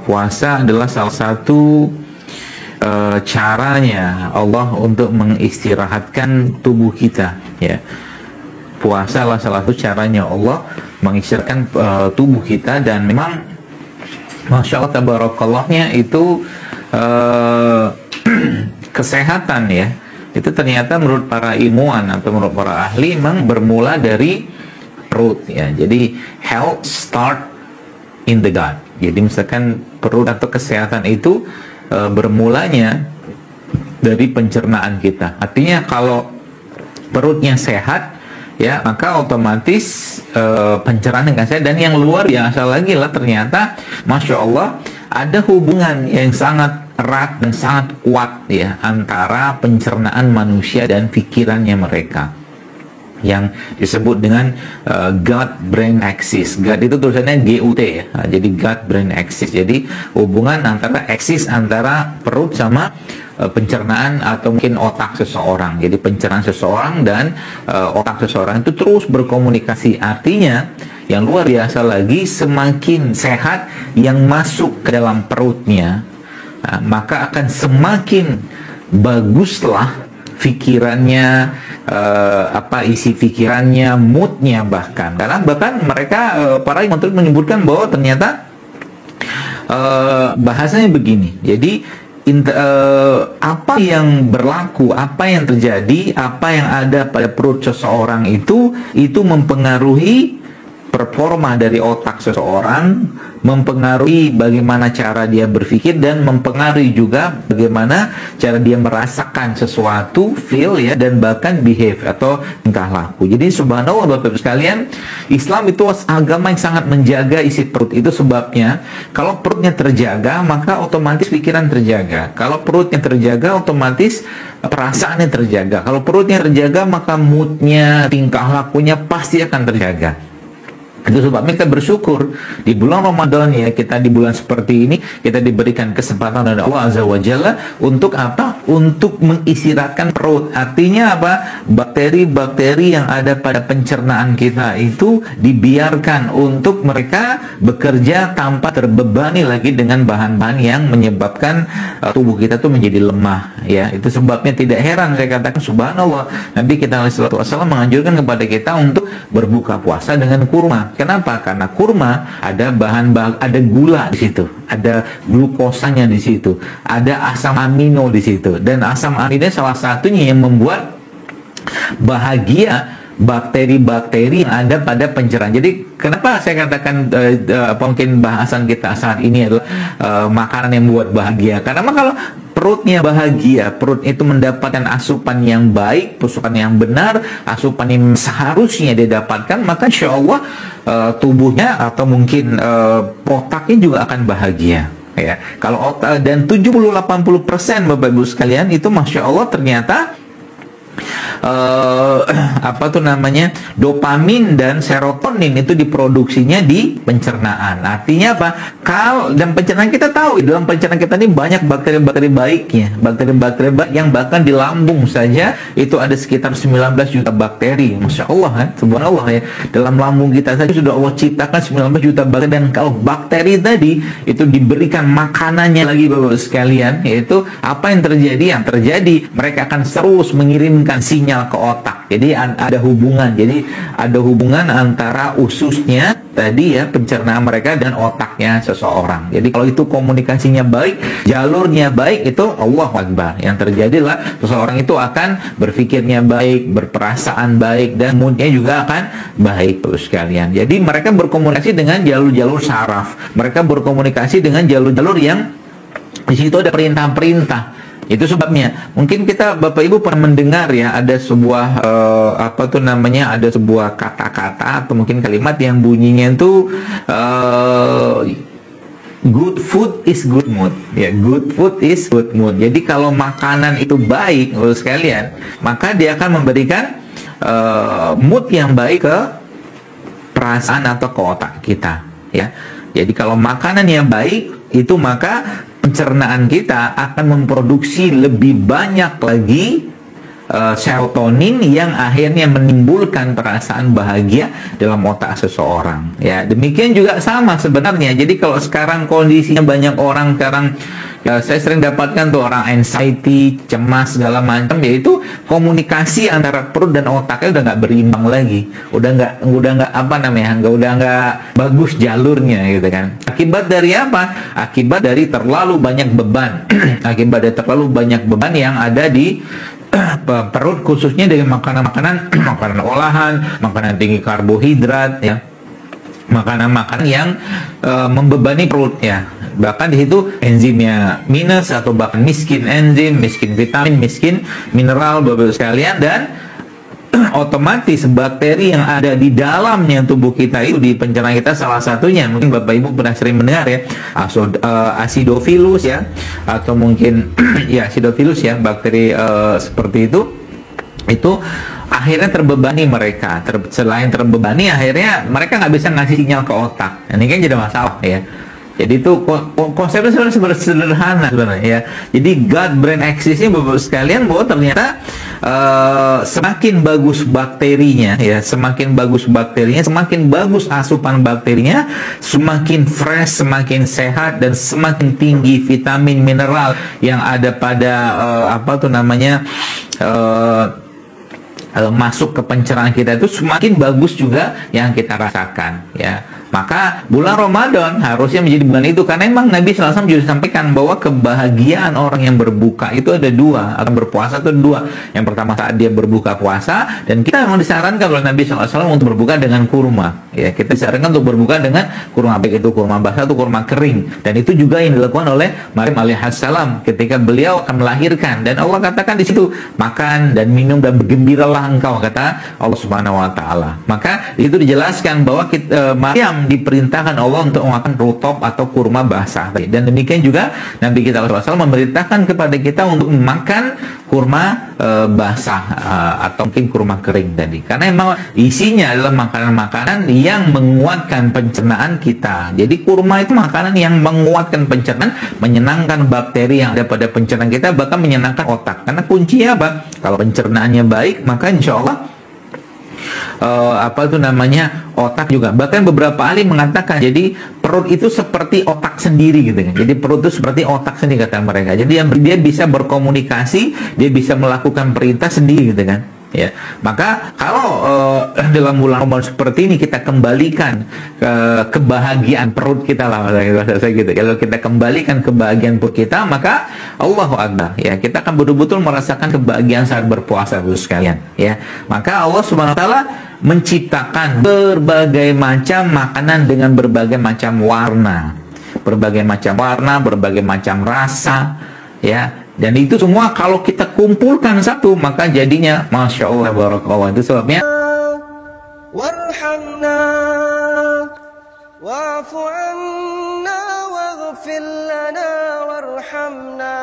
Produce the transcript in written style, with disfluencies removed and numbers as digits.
Puasa adalah salah satu caranya Allah untuk mengistirahatkan tubuh kita, ya. Puasa adalah salah satu caranya Allah mengistirahatkan tubuh kita, dan memang Masya Allah tabarakallah-nya itu kesehatan, ya. Itu ternyata menurut para ilmuwan atau menurut para ahli memang bermula dari perut, ya. Jadi health start in the gut. Jadi misalkan perut atau kesehatan itu bermulanya dari pencernaan kita. Artinya kalau perutnya sehat, ya, maka otomatis pencernaan akan sehat. Dan yang luar biasa lagi lah, ternyata Masya Allah ada hubungan yang sangat erat dan sangat kuat, ya, antara pencernaan manusia dan pikirannya mereka, yang disebut dengan gut-brain axis. Gut itu tulisannya GUT, ya. Nah, jadi gut-brain axis. Jadi hubungan antara axis antara perut sama pencernaan atau mungkin otak seseorang. Jadi pencernaan seseorang dan otak seseorang itu terus berkomunikasi. Artinya yang luar biasa lagi, semakin sehat yang masuk ke dalam perutnya, maka akan semakin baguslah pikirannya, isi pikirannya, moodnya bahkan. Karena bahkan mereka para ilmuwan menyebutkan bahwa ternyata bahasanya begini. Jadi apa yang berlaku, apa yang terjadi, apa yang ada pada perut seseorang itu mempengaruhi performa dari otak seseorang, mempengaruhi bagaimana cara dia berpikir, dan mempengaruhi juga bagaimana cara dia merasakan sesuatu, feel, ya, dan bahkan behave atau tingkah laku. Jadi subhanallah Bapak Ibu sekalian, Islam itu agama yang sangat menjaga isi perut. Itu sebabnya kalau perutnya terjaga, maka otomatis pikiran terjaga. Kalau perutnya terjaga, otomatis perasaannya terjaga. Kalau perutnya terjaga, maka moodnya, tingkah lakunya pasti akan terjaga. Itu sebabnya kita bersyukur di bulan Ramadan, ya, kita di bulan seperti ini kita diberikan kesempatan oleh Allah Azza wa Jalla untuk apa? Untuk mengistirahatkan perut. Artinya apa? Bakteri-bakteri yang ada pada pencernaan kita itu dibiarkan untuk mereka bekerja tanpa terbebani lagi dengan bahan-bahan yang menyebabkan tubuh kita tuh menjadi lemah, ya. Itu sebabnya tidak heran saya katakan subhanallah, Nabi kita SAW menganjurkan kepada kita untuk berbuka puasa dengan kurma. Kenapa? Karena kurma ada ada gula di situ, ada glukosanya di situ, ada asam amino di situ, dan asam amino salah satunya yang membuat bahagia bakteri-bakteri yang ada pada pencernaan. Jadi kenapa saya katakan mungkin bahasan kita saat ini adalah makanan yang membuat bahagia? Karena kalau perutnya bahagia, perut itu mendapatkan asupan yang baik, asupan yang benar, asupan yang seharusnya didapatkan, maka insya Allah tubuhnya atau mungkin otaknya juga akan bahagia, ya. Kalau otak, dan 70-80% Bapak Ibu sekalian itu Masya Allah ternyata dopamin dan serotonin itu diproduksinya di pencernaan. Artinya apa? Dan pencernaan kita tahu, dalam pencernaan kita ini banyak bakteri-bakteri baiknya, bakteri-bakteri baik yang bahkan di lambung saja itu ada sekitar 19 juta bakteri. Masya Allah, kan? Subhanallah, ya. Dalam lambung kita saja sudah Allah ciptakan 19 juta bakteri, dan kalau bakteri tadi itu diberikan makanannya lagi Bapak sekalian, yaitu apa yang terjadi? Yang terjadi mereka akan terus mengirimkan sinyal ke otak. Jadi ada hubungan. Jadi ada hubungan antara ususnya tadi, ya, pencernaan mereka dan otaknya seseorang. Jadi kalau itu komunikasinya baik, jalurnya baik, itu Allahu Akbar. Yang terjadilah seseorang itu akan berpikirnya baik, berperasaan baik, dan moodnya juga akan baik, terus sekalian. Jadi mereka berkomunikasi dengan jalur-jalur saraf. Mereka berkomunikasi dengan jalur-jalur yang di situ ada perintah-perintah. Itu sebabnya mungkin kita Bapak Ibu pernah mendengar, ya, ada sebuah ada sebuah kata-kata atau mungkin kalimat yang bunyinya itu good food is good mood, ya. Good food is good mood. Jadi kalau makanan itu baik, Bapak sekalian, maka dia akan memberikan mood yang baik ke perasaan atau ke otak kita, ya. Jadi kalau makanan yang baik itu, maka pencernaan kita akan memproduksi lebih banyak lagi serotonin yang akhirnya menimbulkan perasaan bahagia dalam otak seseorang. Ya, demikian juga sama sebenarnya. Jadi kalau sekarang kondisinya banyak orang sekarang, ya, saya sering dapatkan tuh orang anxiety, cemas segala macam, yaitu komunikasi antara perut dan otaknya udah nggak berimbang lagi, udah nggak apa namanya, udah nggak bagus jalurnya gitu kan. Akibat dari apa? Akibat dari terlalu banyak beban, akibat dari terlalu banyak beban yang ada di perut, khususnya dari makanan-makanan makanan olahan, makanan tinggi karbohidrat, ya, makanan-makanan yang membebani perutnya. Bahkan di situ enzimnya minus atau bahkan miskin enzim, miskin vitamin, miskin mineral, Bapak sekalian, dan otomatis bakteri yang ada di dalamnya tubuh kita itu, di pencernaan kita, salah satunya mungkin Bapak Ibu pernah sering mendengar ya, acidophilus ya, atau mungkin ya acidophilus ya, bakteri seperti itu akhirnya terbebani mereka. Selain terbebani, akhirnya mereka nggak bisa ngasih sinyal ke otak. Ini kan jadi masalah ya. Jadi itu konsepnya sebenarnya sederhana sebenarnya ya. Jadi gut brain axis ini, Bapak sekalian, bahwa ternyata semakin bagus bakterinya ya, semakin bagus bakterinya, semakin bagus asupan bakterinya, semakin fresh, semakin sehat, dan semakin tinggi vitamin mineral yang ada pada masuk ke pencernaan kita, itu semakin bagus juga yang kita rasakan ya. Maka bulan Ramadan harusnya menjadi bulan itu, karena memang Nabi SAW juga sampaikan bahwa kebahagiaan orang yang berbuka itu ada dua, atau berpuasa itu ada dua. Yang pertama saat dia berbuka puasa, dan kita memang disarankan oleh Nabi SAW untuk berbuka dengan kurma ya. Kita disarankan untuk berbuka dengan kurma, baik itu kurma basah atau kurma kering, dan itu juga yang dilakukan oleh Maryam alaihissalam ketika beliau akan melahirkan. Dan Allah katakan di situ, makan dan minum dan bergembiralah engkau, kata Allah Subhanahu wa taala. Maka itu dijelaskan bahwa Maryam diperintahkan Allah untuk makan rutop atau kurma basah. Dan demikian juga Nabi kita SAW memerintahkan kepada kita untuk makan kurma basah atau mungkin kurma kering tadi, karena memang isinya adalah makanan-makanan yang menguatkan pencernaan kita. Jadi kurma itu makanan yang menguatkan pencernaan, menyenangkan bakteri yang ada pada pencernaan kita, bahkan menyenangkan otak. Karena kuncinya apa? Kalau pencernaannya baik, maka insya Allah otak juga. Bahkan beberapa ahli mengatakan, jadi perut itu seperti otak sendiri gitu kan. Jadi perut itu seperti otak sendiri kata mereka. Jadi dia bisa berkomunikasi, dia bisa melakukan perintah sendiri gitu kan. Ya, maka kalau dalam bulan Ramadan seperti ini kita kembalikan kebahagiaan perut kita lah, bahasa saya gitu. Kalau kita kembalikan kebahagiaan perut kita, maka Allahu Akbar ya, kita akan betul-betul merasakan kebahagiaan saat berpuasa, Bapak sekalian ya. Maka Allah Subhanahu wa taala menciptakan berbagai macam makanan dengan berbagai macam warna, berbagai macam rasa ya. Dan itu semua kalau kita kumpulkan satu, maka jadinya Masya Allah, Barakallah. Itu sebabnya warhamna wa'fu anna waghfir lana warhamna